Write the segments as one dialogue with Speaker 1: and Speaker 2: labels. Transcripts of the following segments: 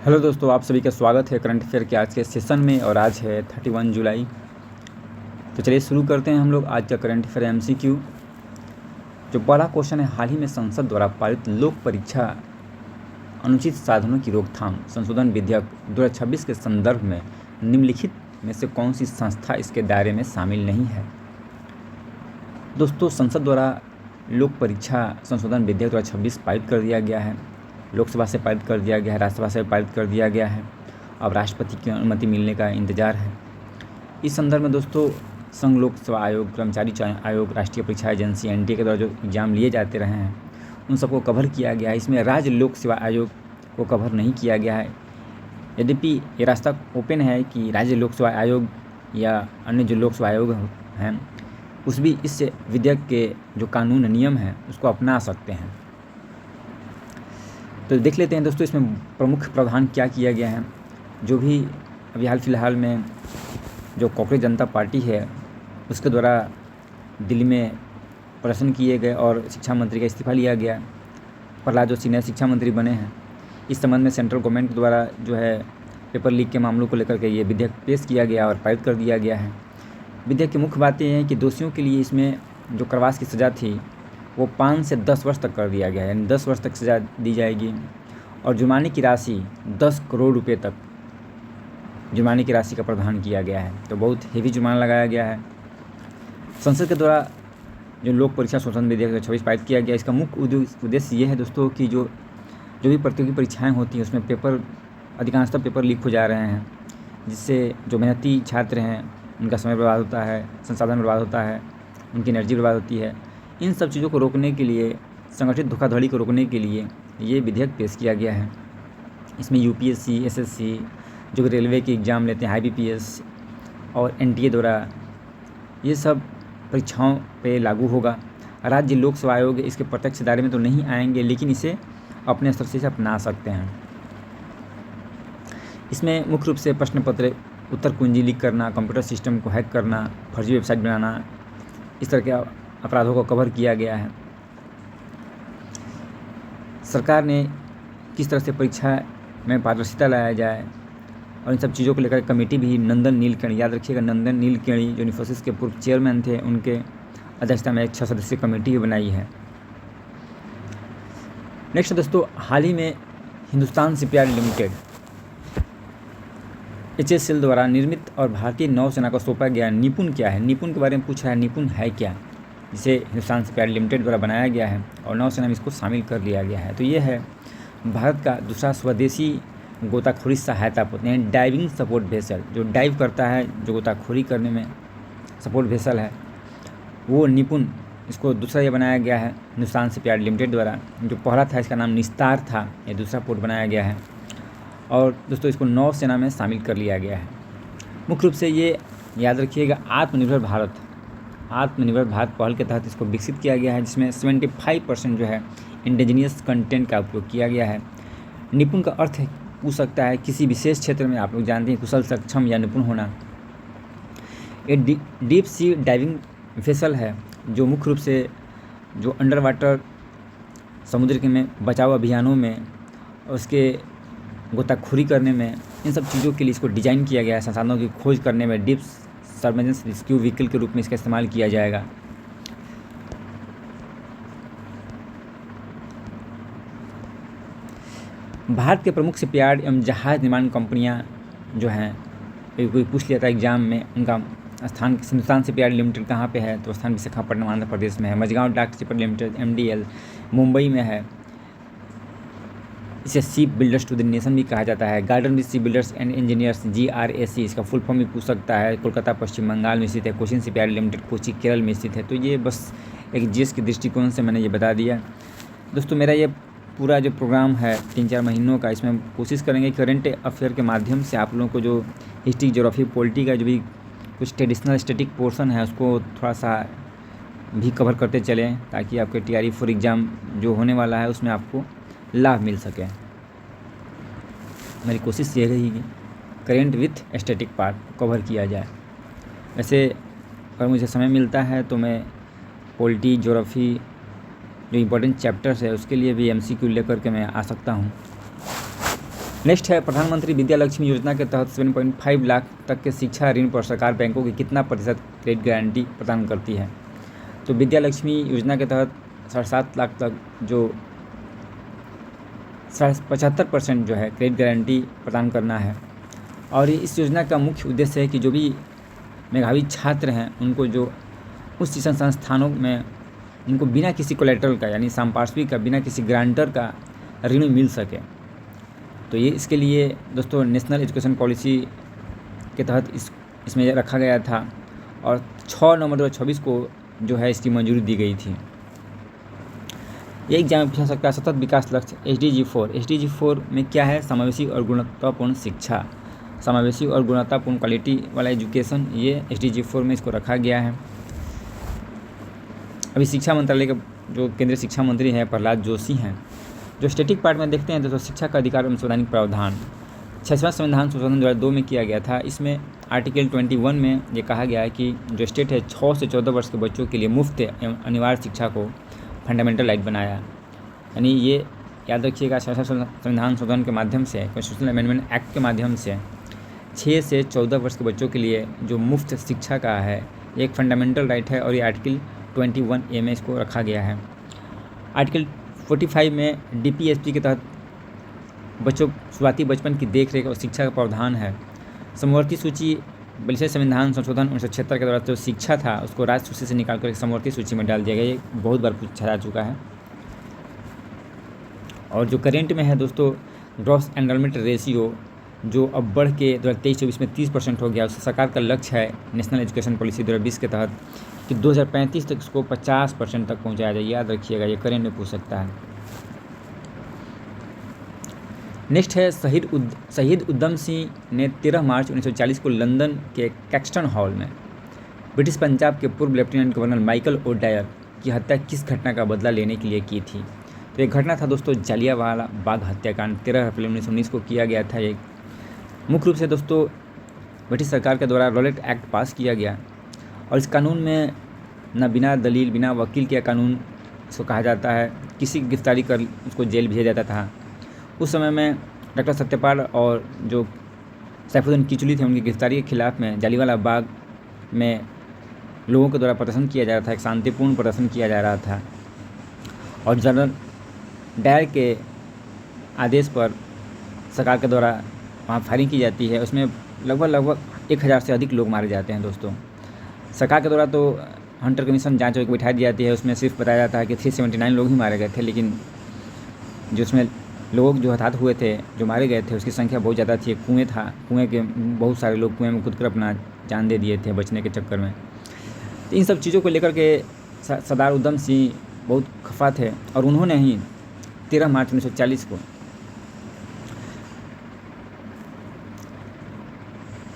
Speaker 1: Hello दोस्तों, आप सभी का स्वागत है करंट अफेयर के आज के सेशन में। और आज है 31 जुलाई। तो चलिए शुरू करते हैं हम लोग आज का करंट अफेयर एमसीक्यू। जो पहला क्वेश्चन है, हाल ही में संसद द्वारा पारित लोक परीक्षा अनुचित साधनों की रोकथाम संशोधन विधेयक 2026 के संदर्भ में निम्नलिखित में से कौन सी संस्था इसके दायरे में शामिल नहीं है। दोस्तों, संसद द्वारा लोक परीक्षा संशोधन विधेयक 2026 पारित कर दिया गया है। लोकसभा से पारित कर दिया गया है, राज्यसभा से पारित कर दिया गया है। अब राष्ट्रपति की अनुमति मिलने का इंतजार है। इस संदर्भ में दोस्तों, संघ लोक सेवा आयोग, कर्मचारी चयन आयोग, राष्ट्रीय परीक्षा एजेंसी एनटीए के द्वारा जो एग्ज़ाम लिए जाते रहे हैं उन सबको कवर किया गया है। इसमें राज्य लोक सेवा आयोग को कवर नहीं किया गया है। यद्यपि ये रास्ता ओपन है कि राज्य लोक सेवा आयोग या अन्य जो लोक सेवा आयोग हैं उस भी इस विधेयक के जो कानून नियम हैं उसको अपना सकते हैं। तो देख लेते हैं दोस्तों, इसमें प्रमुख प्रावधान क्या किया गया है। जो भी अभी हाल फिलहाल में जो कांग्रेस जनता पार्टी है उसके द्वारा दिल्ली में प्रदर्शन किए गए और शिक्षा मंत्री का इस्तीफा लिया गया। प्रहलाद जोशी नए शिक्षा मंत्री बने हैं। इस संबंध में सेंट्रल गवर्नमेंट द्वारा जो है पेपर लीक के मामलों को लेकर के ये विधेयक पेश किया गया और पारित कर दिया गया है। विधेयक की मुख्य बात यह है कि दोषियों के लिए इसमें जो कारावास की सज़ा थी वो 5 से 10 वर्ष तक कर दिया गया है, यानी 10 वर्ष तक सज़ा दी जाएगी। और जुर्माने की राशि 10 करोड़ रुपए तक जुर्माने की राशि का प्रावधान किया गया है। तो बहुत हेवी जुर्माना लगाया गया है। संसद के द्वारा जो लोक परीक्षा संशोधन विधेयक 2026 पारित किया गया, इसका मुख्य उद्देश्य ये है दोस्तों कि जो भी प्रतियोगी परीक्षाएँ होती हैं उसमें अधिकांशतः पेपर लीक हो जा रहे हैं, जिससे जो मेहनती छात्र हैं उनका समय बर्बाद होता है, संसाधन बर्बाद होता है, उनकी एनर्जी बर्बाद होती है। इन सब चीज़ों को रोकने के लिए, संगठित धोखाधड़ी को रोकने के लिए ये विधेयक पेश किया गया है। इसमें यूपीएससी, एसएससी, जो रेलवे के एग्ज़ाम लेते हैं, आईबीपीएस और एनटीए द्वारा ये सब परीक्षाओं पे लागू होगा। राज्य लोक सेवा आयोग इसके प्रत्यक्ष दायरे में तो नहीं आएंगे, लेकिन इसे अपने स्तर से अपना सकते हैं। इसमें मुख्य रूप से प्रश्न पत्र, उत्तर कुंजी लीक करना, कंप्यूटर सिस्टम को हैक करना, फर्जी वेबसाइट बनाना, इस तरह के अपराधों को कवर किया गया है। सरकार ने किस तरह से परीक्षा में पारदर्शिता लाया जाए और इन सब चीज़ों को लेकर कमेटी भी नंदन नीलकेणी, याद रखिएगा, नंदन नीलकेणी जो इन्फोसिस के पूर्व चेयरमैन थे, उनके अध्यक्षता में एक 6 सदस्यीय कमेटी भी बनाई है। नेक्स्ट दोस्तों, हाल ही में हिंदुस्तान शिपयार्ड लिमिटेड HSL द्वारा निर्मित और भारतीय नौसेना को सौंपा गया निपुण क्या है। निपुण के बारे में पूछा है, निपुण है क्या, जिसे हिंदुस्तान शिपयार्ड लिमिटेड द्वारा बनाया गया है और नौसेना में इसको शामिल कर लिया गया है। तो ये है भारत का दूसरा स्वदेशी गोताखोरी सहायता पोत, यानी डाइविंग सपोर्ट वेसल, जो डाइव करता है, जो गोताखोरी करने में सपोर्ट वेसल है, वो निपुण, इसको दूसरा ये बनाया गया है हिंदुस्तान शिपयार्ड लिमिटेड द्वारा। जो पहला था इसका नाम निस्तार था, ये दूसरा पोर्ट बनाया गया है और दोस्तों इसको नौसेना में शामिल कर लिया गया है। मुख्य रूप से ये याद रखिएगा, आत्मनिर्भर भारत पहल के तहत इसको विकसित किया गया है, जिसमें 75% जो है इंडिजिनियस कंटेंट का उपयोग किया गया है। निपुण का अर्थ पूछ सकता है किसी विशेष क्षेत्र में, आप लोग जानते हैं, कुशल, सक्षम या निपुण होना। ये डीप सी डाइविंग वेसल है जो मुख्य रूप से जो अंडर वाटर समुद्र के में बचाव अभियानों में और उसके गोताखोरी करने में, इन सब चीज़ों के लिए इसको डिज़ाइन किया गया है। संसाधनों की खोज करने में डीप सर्वेलेंस रेस्क्यू व्हीकल के रूप में इसका इस्तेमाल किया जाएगा। भारत के प्रमुख शिपयार्ड एवं जहाज़ निर्माण कंपनियां जो हैं, कोई पूछ लिया था एग्जाम में, उनका स्थान हिंदुस्तान शिपयार्ड लिमिटेड कहाँ पे है, तो स्थान विशाखापट्टनम आंध्र प्रदेश में है। मझगांव डाक शिपयार्ड लिमिटेड MDL मुंबई में है। इसे ship builders to the nation भी कहा जाता है। Garden with ship builders and engineers, GRAC, इसका फुल फॉर्म भी पूछ सकता है। कोलकाता पश्चिम बंगाल में स्थित है। कोचिन शिपयार्ड लिमिटेड कोची केरल में स्थित है। तो ये बस एक GS के दृष्टिकोण से मैंने ये बता दिया। दोस्तों, मेरा ये पूरा जो प्रोग्राम है 3-4 महीनों का, इसमें कोशिश करेंगे करंट अफेयर के माध्यम से आप लोगों को जो हिस्ट्री, ज्योग्राफी, पॉलिटी का जो भी कुछ ट्रेडिशनल स्टैटिक पोर्शन है उसको थोड़ा सा भी कवर करते चलें, ताकि आपके TRE 4 एग्ज़ाम जो होने वाला है उसमें आपको लाभ मिल सके। मेरी कोशिश ये रहेगी current with static part cover किया जाए। वैसे अगर मुझे समय मिलता है तो मैं पॉलिटी, ज्योग्राफी, जो इम्पोर्टेंट चैप्टर्स है उसके लिए भी MCQ लेकर के मैं आ सकता हूँ। नेक्स्ट है प्रधानमंत्री विद्या लक्ष्मी योजना के तहत 7.5 लाख तक के शिक्षा ऋण पर सरकार बैंकों की कितना प्रतिशत क्रेडिट गारंटी प्रदान करती है। तो विद्या लक्ष्मी योजना के तहत 7.5 लाख तक जो 75% जो है क्रेडिट गारंटी प्रदान करना है। और इस योजना का मुख्य उद्देश्य है कि जो भी मेधावी छात्र हैं उनको जो उच्च शिक्षण संस्थानों में उनको बिना किसी कोलेटरल का यानी संपार्श्विक का बिना किसी ग्रांटर का ऋण मिल सके। तो ये इसके लिए दोस्तों नेशनल एजुकेशन पॉलिसी के तहत इसमें रखा गया था और 6 नवंबर 2026 को जो है इसकी मंजूरी दी गई थी। ये एग्जाम में पूछा सकता है सतत विकास लक्ष्य SDG 4 में क्या है। समावेशी और गुणवत्तापूर्ण शिक्षा, समावेशी और गुणवत्तापूर्ण क्वालिटी वाला एजुकेशन, ये SDG 4 में इसको रखा गया है। अभी शिक्षा मंत्रालय के जो केंद्रीय शिक्षा मंत्री हैं प्रहलाद जोशी हैं। जो स्टैटिक पार्ट में देखते हैं तो शिक्षा का अधिकार एवं संवैधानिक प्रावधान 6वां संविधान संशोधन 2002 में किया गया था। इसमें आर्टिकल 21 में ये कहा गया है कि जो स्टेट है 6 से 14 वर्ष के बच्चों के लिए मुफ्त एवं अनिवार्य शिक्षा को फंडामेंटल राइट बनाया। यानी ये याद रखिएगा 6वां संविधान संशोधन के माध्यम से, कॉन्स्टिट्यूशनल अमेंडमेंट एक्ट के माध्यम से 6 से 14 वर्ष के बच्चों के लिए जो मुफ्त शिक्षा का है एक फंडामेंटल राइट है और ये आर्टिकल 21A में इसको रखा गया है। आर्टिकल 45 में DPSP के तहत बच्चों शुरुआती बचपन की देखरेख और शिक्षा का प्रावधान है। समवर्ती सूची बल्कि संविधान संशोधन 1976 के द्वारा जो शिक्षा था उसको राज्य सूची से निकालकर एक समवर्ती सूची में डाल दिया गया। ये बहुत बार पूछा जा चुका है। और जो करेंट में है दोस्तों ग्रॉस एनरोलमेंट रेशियो जो अब बढ़ के 2023-24 में 30% हो गया। उससे सरकार का लक्ष्य है नेशनल एजुकेशन पॉलिसी 2020 के तहत कि 2035 तक इसको 50% तक पहुंचाया जाए। याद रखिएगा, ये करेंट में पूछ सकता है। नेक्स्ट है शहीद उधम सिंह ने 13 मार्च 1940 को लंदन के कैक्सटन हॉल में ब्रिटिश पंजाब के पूर्व लेफ्टिनेंट गवर्नर माइकल ओडायर की हत्या किस घटना का बदला लेने के लिए की थी। तो एक घटना था दोस्तों जलियांवाला बाग हत्याकांड 13 अप्रैल 1919 को किया गया था। एक मुख्य रूप से दोस्तों ब्रिटिश सरकार के द्वारा रॉलेट एक्ट पास किया गया और इस कानून में न बिना दलील बिना वकील के कानून इसको कहा जाता है, किसी की गिरफ्तारी कर उसको जेल भेजा जाता था। उस समय में डॉक्टर सत्यपाल और जो सैफुद्दीन किचलू थे उनकी गिरफ्तारी के खिलाफ में जलियांवाला बाग में लोगों के द्वारा प्रदर्शन किया जा रहा था, एक शांतिपूर्ण प्रदर्शन किया जा रहा था। और जनरल डायर के आदेश पर सरकार के द्वारा वहाँ फायरिंग की जाती है। उसमें लगभग 1000 से अधिक लोग मारे जाते हैं दोस्तों। सरकार के द्वारा तो हंटर कमीशन जांच होकर बैठा दी जाती है, उसमें सिर्फ बताया जाता है कि 379 लोग ही मारे गए थे, लेकिन जो उसमें लोग जो हताहत हुए थे, जो मारे गए थे, उसकी संख्या बहुत ज़्यादा थी। कुएँ था, कुएँ के बहुत सारे लोग कुएँ में कूदकर अपना जान दे दिए थे बचने के चक्कर में। तो इन सब चीज़ों को लेकर के सरदार उधम सिंह बहुत खफा थे और उन्होंने ही 13 मार्च 1940 को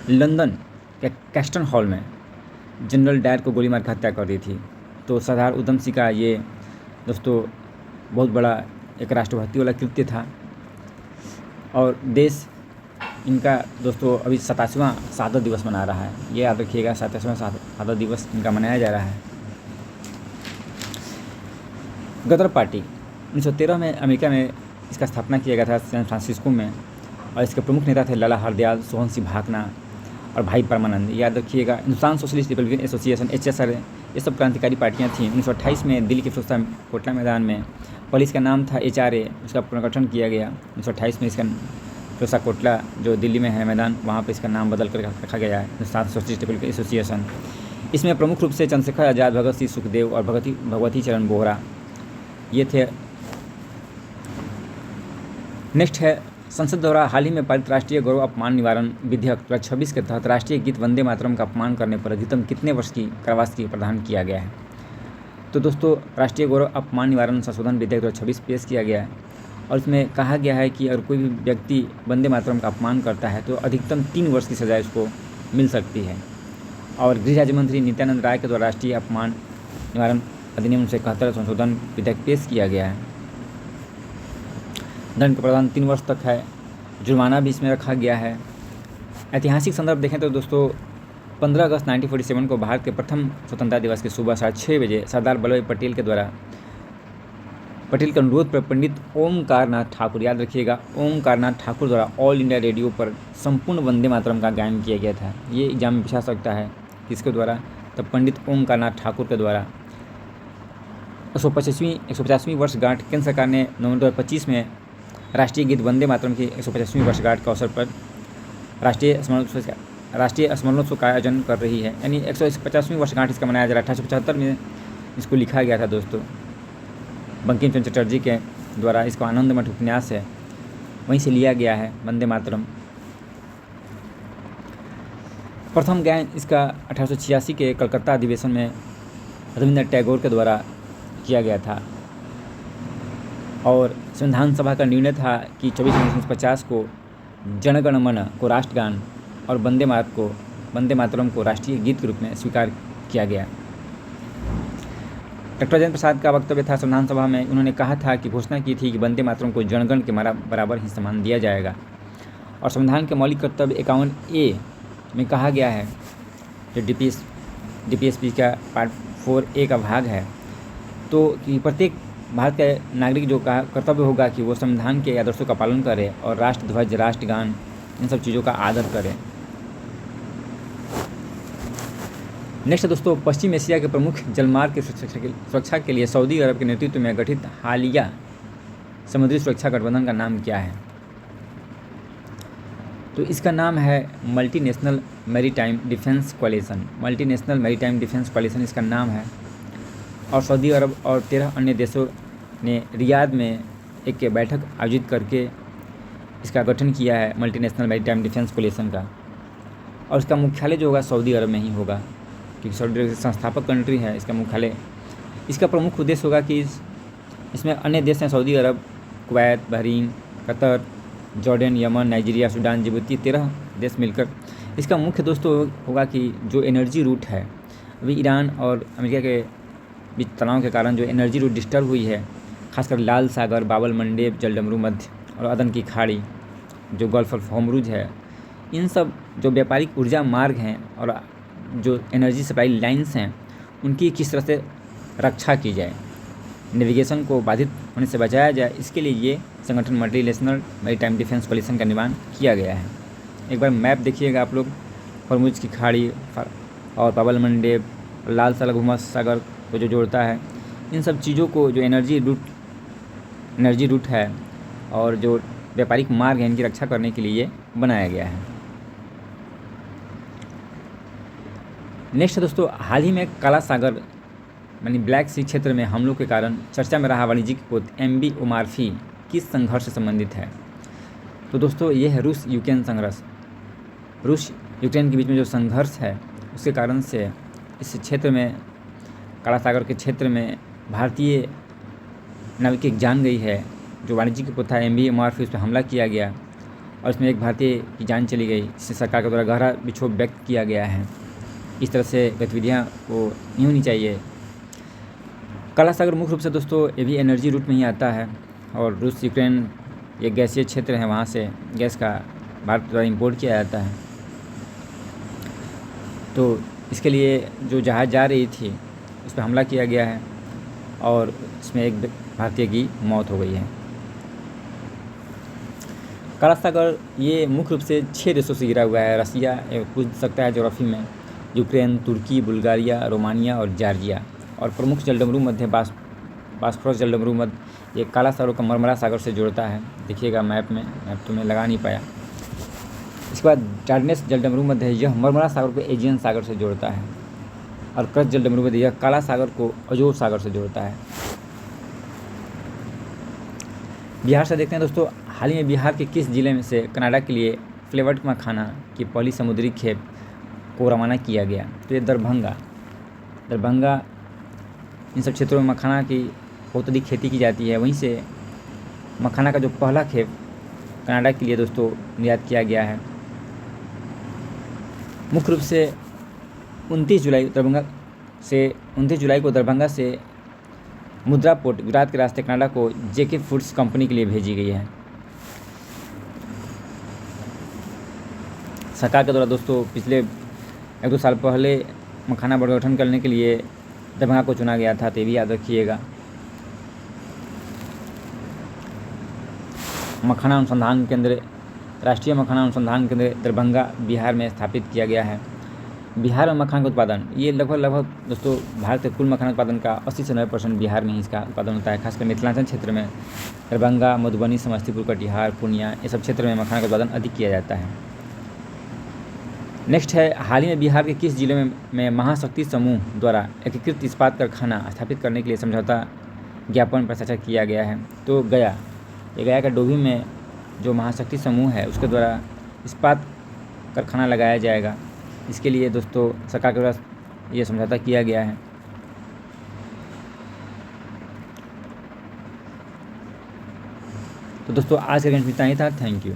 Speaker 1: लंदन के कैक्सटन हॉल में जनरल डायर को गोली मार कर हत्या कर दी थी। तो सरदार उधम सिंह का ये दोस्तों बहुत बड़ा एक राष्ट्रभक्ति वाला कृत्य था और देश इनका दोस्तों अभी 87वां शहादत दिवस मना रहा है। ये याद रखिएगा, 87वां शहादत दिवस इनका मनाया जा रहा है। गदर पार्टी 1913 में अमेरिका में इसका स्थापना किया गया था सैन फ्रांसिस्को में और इसके प्रमुख नेता थे लाला हरदयाल, सोहन सिंह भाकना और भाई परमानंद। याद रखिएगा, Hindustan socialist Republican association HSR ये सब क्रांतिकारी पार्टियां थीं। 1928 में दिल्ली के फिरोजशाह कोटला मैदान में पहले इसका नाम था HRA, उसका पुनर्गठन किया गया 1928 में। इसका फिरोजशाह कोटला जो दिल्ली में है मैदान, वहाँ पर इसका नाम बदल कर रखा गया है हिंदुस्तान सोशलिस्ट रिपब्लिकन एसोसिएशन। इसमें प्रमुख रूप से चंद्रशेखर आज़ाद, भगत सिंह सुखदेव और भगवती चरण बोहरा ये थे। नेक्स्ट है संसद द्वारा हाल ही में पारित राष्ट्रीय गौरव अपमान निवारण विधेयक 2026 के तहत राष्ट्रीय गीत वंदे मातरम का अपमान करने पर अधिकतम कितने वर्ष की कारावास की प्रावधान किया गया है। तो दोस्तों राष्ट्रीय गौरव अपमान निवारण संशोधन विधेयक 2026 पेश किया गया है और इसमें कहा गया है कि अगर कोई भी व्यक्ति वंदे मातरम का अपमान करता है तो अधिकतम 3 वर्ष की सज़ा इसको मिल सकती है। और गृह राज्य मंत्री नित्यानंद राय के द्वारा राष्ट्रीय अपमान निवारण अधिनियम 1971 संशोधन विधेयक पेश किया गया है। दंड का प्रावधान 3 वर्ष तक है। जुर्माना भी इसमें रखा गया है। ऐतिहासिक संदर्भ देखें तो दोस्तों 15 अगस्त 1947 को भारत के प्रथम स्वतंत्रता दिवस की सुबह 6:30 बजे सरदार वल्लभ भाई पटेल के द्वारा पटेल के अनुरोध पर पंडित ओमकार नाथ ठाकुर, याद रखिएगा, ओमकार नाथ ठाकुर द्वारा ऑल इंडिया रेडियो पर संपूर्ण वंदे मातरम का गायन किया गया था। ये एग्जाम में पूछा सकता है, किसके द्वारा? तो पंडित ओमकार नाथ ठाकुर के द्वारा। 150वीं वर्षगांठ केंद्र सरकार ने नवंबर 2025 में राष्ट्रीय गीत वंदे मातरम की 150वीं वर्षगांठ के अवसर पर राष्ट्रीय स्मरणोत्सव का आयोजन कर रही है। यानी 150वीं वर्षगांठ इसका मनाया जा रहा है। 1875 में इसको लिखा गया था दोस्तों, बंकिम चंद्र चटर्जी के द्वारा। इसको आनंद मठ उपन्यास है, वहीं से लिया गया है वंदे मातरम। प्रथम गायन इसका 1886 के कलकत्ता अधिवेशन में रविंद्रनाथ टैगोर के द्वारा किया गया था और संविधान सभा का निर्णय था कि 24 जनवरी 1950 को जनगण मन को राष्ट्रगान और वंदे मातरम को राष्ट्रीय गीत के रूप में स्वीकार किया गया। डॉक्टर राजेंद्र प्रसाद का वक्तव्य था संविधान सभा में। उन्होंने कहा था कि घोषणा की थी कि वंदे मातरम को जनगण के बराबर ही सम्मान दिया जाएगा। और संविधान के मौलिक कर्तव्य 51A में कहा गया है, जो DPSP का पार्ट 4A का भाग है, तो कि प्रत्येक भारत के नागरिक जो का कर्तव्य होगा कि वो संविधान के आदर्शों का पालन करे और राष्ट्रध्वज, राष्ट्रगान, इन सब चीज़ों का आदर करे। नेक्स्ट दोस्तों, पश्चिम एशिया के प्रमुख जलमार्ग की सुरक्षा के लिए सऊदी अरब के नेतृत्व में गठित हालिया समुद्री सुरक्षा गठबंधन का नाम क्या है? तो इसका नाम है multinational maritime defence कोalition। Multinational maritime defence कोalition इसका नाम है। और सऊदी अरब और 13 अन्य देशों ने रियाद में एक बैठक आयोजित करके इसका गठन किया है, मल्टीनेशनल मैरीटाइम डिफेंस कोalition का। और इसका मुख्यालय जो होगा सऊदी अरब में ही होगा, क्योंकि सऊदी अरब संस्थापक कंट्री है इसका मुख्यालय। इसका प्रमुख उद्देश्य होगा कि इसमें अन्य देश हैं, Saudi Arab, Kuwait, Bahrain, Qatar, Jordan, Yemen, Nigeria, Sudan, Djibouti, 13 देश मिलकर। इसका मुख्य दोस्तों होगा कि जो एनर्जी रूट है, अभी ईरान और अमेरिका के बीच तनाव के कारण जो एनर्जी रूट डिस्टर्ब हुई है, खासकर लाल सागर, बाबल मंडेब, जलडमरू मध्य और अदन की खाड़ी, जो गल्फ ऑफ होर्मुज़ है, इन सब जो व्यापारिक ऊर्जा मार्ग हैं और जो एनर्जी सप्लाई लाइन्स हैं, उनकी किस तरह से रक्षा की जाए, नेविगेशन को बाधित होने से बचाया जाए, इसके लिए ये संगठन मल्टीनेशनल मैरीटाइम डिफेंस कोalition का निर्माण किया गया है। एक बार मैप देखिएगा आप लोग, होर्मुज़ की खाड़ी और बाबल मंडेब, लाल सागर को जो जोड़ता है, इन सब चीज़ों को जो एनर्जी रूट है और जो व्यापारिक मार्ग है, इनकी रक्षा करने के लिए बनाया गया है। नेक्स्ट दोस्तों, हाल ही में काला सागर यानी ब्लैक सी क्षेत्र में हमलों के कारण चर्चा में रहा वाणिज्यिक पोत MV ओमार्फी किस संघर्ष से संबंधित है? तो दोस्तों ये है रूस यूक्रेन संघर्ष। रूस यूक्रेन के बीच में जो संघर्ष है, उसके कारण से इस क्षेत्र में, काला सागर के क्षेत्र में भारतीय नाविक एक जान गई है। जो वाणिज्यिक पोत था MV ओमार्फी, उस पर हमला किया गया और इसमें एक भारतीय की जान चली गई, जिससे सरकार के द्वारा गहरा विक्षोभ व्यक्त किया गया है। इस तरह से गतिविधियाँ वो नहीं होनी चाहिए। काला सागर मुख्य रूप से दोस्तों ये भी एनर्जी रूट में ही आता है और रूस यूक्रेन एक गैसीय क्षेत्र है, वहाँ से गैस का भारत द्वारा इंपोर्ट किया जाता है। तो इसके लिए जो जहाज़ जा रही थी, उस पर हमला किया गया है और इसमें एक भारतीय की मौत हो गई है। काला सागर ये मुख्य रूप से 6 देशों से घिरा हुआ है। रसिया पूछ सकता है ज्योग्राफी में, यूक्रेन, तुर्की, बुल्गारिया, रोमानिया और जॉर्जिया। और प्रमुख जलडमरू मध्य बास्फोरस जलडमरू मध्य ये काला सागर को मरमरा सागर से जोड़ता है। देखिएगा मैप तो मैं लगा नहीं पाया। इसके बाद डार्डनेस जलडमरू मध्य है, यह मरमरा सागर को एजियन सागर से जोड़ता है। और कर्ज जलडमरू मध्य यह काला सागर को अजोर सागर से जोड़ता है। बिहार से देखते हैं दोस्तों, हाल ही में बिहार के किस जिले में से कनाडा के लिए फ्लेवर्ड मखाना की पहली समुद्री खेप को रवाना किया गया? तो ये दरभंगा इन सब क्षेत्रों में मखाना की बहुत अधिक खेती की जाती है। वहीं से मखाना का जो पहला खेप कनाडा के लिए दोस्तों निर्यात किया गया है। मुख्य रूप से 29 जुलाई को दरभंगा से मुद्रा पोर्ट गुजरात के रास्ते कनाडा को JK फूड्स कंपनी के लिए भेजी गई है। सरकार के द्वारा दोस्तों पिछले 1-2 साल पहले मखाना बोर्ड का गठन करने के लिए दरभंगा को चुना गया था, तो ये भी याद रखिएगा। मखाना अनुसंधान केंद्र, राष्ट्रीय मखाना अनुसंधान केंद्र दरभंगा बिहार में स्थापित किया गया है। बिहार में मखाना का उत्पादन, ये लगभग दोस्तों भारत के कुल मखाना उत्पादन का 80 से 90% बिहार में ही इसका उत्पादन होता है। खासकर मिथिलांचल क्षेत्र में दरभंगा, मधुबनी, समस्तीपुर, कटिहार, पूर्णिया, ये सब क्षेत्र में मखाना का उत्पादन अधिक किया जाता है। नेक्स्ट है, हाल ही में बिहार के किस जिले में महाशक्ति समूह द्वारा एकीकृत इस्पात कारखाना स्थापित करने के लिए समझौता ज्ञापन पर हस्ताक्षर किया गया है? तो गया। ये गया का डोभी में जो महाशक्ति समूह है उसके द्वारा इस्पात कारखाना लगाया जाएगा। इसके लिए दोस्तों सरकार के द्वारा ये समझौता किया गया है। तो दोस्तों आज का इतना ही था। Thank you.